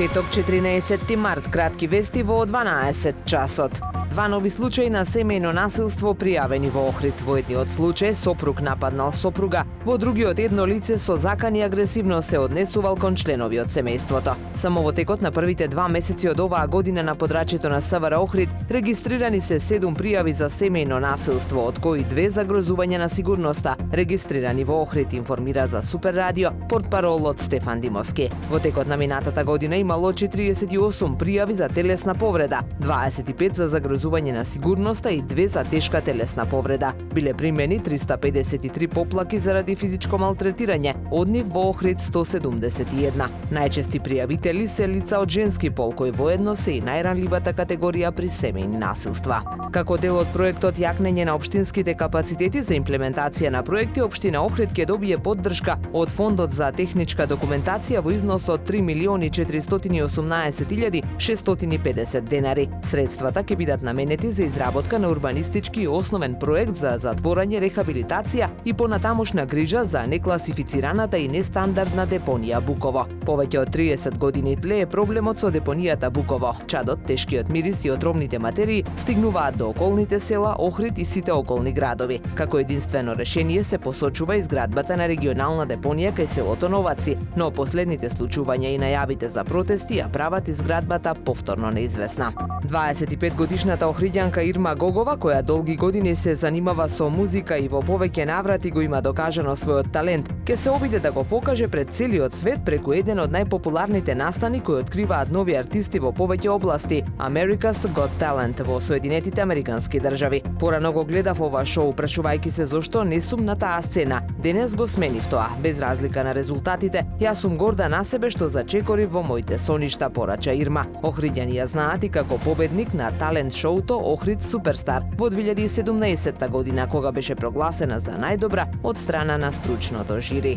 Петок 14 март, кратки вести во 12 часот. Два нови случаи на семејно насилство пријавени во Охрид. Во едниот случај сопруг нападнал сопруга, во другиот едно лице со закани агресивно се однесувал кон членови од семејството. Само во текот на првите 2 месеци од оваа година на подрачјето на СВР Охрид регистрирани се 7 пријави за семејно насилство, од кои 2 за грозување на сигурноста, регистрирани во Охрид, информира за Супер радио портпаролот Стефан Димовски. Во текот на минатата година имало 48 пријави за телесна повреда, 25 за загрозување на сигурноста и 2 за тешка телесна повреда. Биле примени 353 поплаки заради физичко малтретирање, од нив во Охрид 171. Најчести пријавители се лица од женски пол, кои воедно се и најранливата категорија при семејни насилства. Како дел од проектот Јакнење на општинските капацитети за имплементација на проекти, општина Охрид ќе добие поддршка од Фондот за техничка документација во износ од 3.418.650 денари. Средствата ќе бидат наменети за изработка на урбанистички и основен проект за затворање, рехабилитација и понатамошна грижа за некласифицираната и нестандардна депонија Буково. Повеќе од 30 години тлее проблемот со депонијата Буково. Чадот, тешкиот мирис и отровните материи стигнуваат до околните села, Охрид и сите околни градови. Како единствено решение се посочува изградбата на регионална депонија кај селото Новаци, но последните случувања и најавите за протести ја прават изградбата повторно неизвестна. 25-годишната охриѓанка Ирма Гогова, која долги години се занимава со музика и во повеќе наврати го има докажано својот талент, ќе се обиде да го покаже пред целиот свет преку еден од најпопуларните настани кои откриваат нови артисти во повеќе области, America's Got Talent во Соединетите Американски држави. Порано го гледав ова шоу, прашувајќи се зошто не сум на таа сцена. Денес го сменив тоа, без разлика на резултатите. Јас сум горда на себе што зачекорив во моите соништа, порача Ирма. Охриѓани ја знаат и како победник на талент шоуто Охрид Суперстар во 2017 година, кога беше прогласена за најдобра од страна на стручното жири.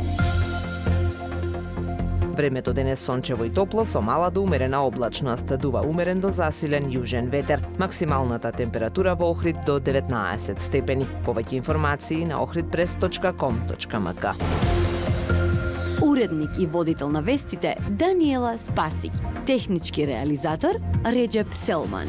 Времето денес сончево и топло со мала до умерена облачност, дува умерен до засилен јужен ветер. Максималната температура во Охрид до 19 степени. Повеќе информации на ohridpress.com.mk. Уредник и водител на вестите Даниела Спасик. Технички реализатор Реджеп Селман.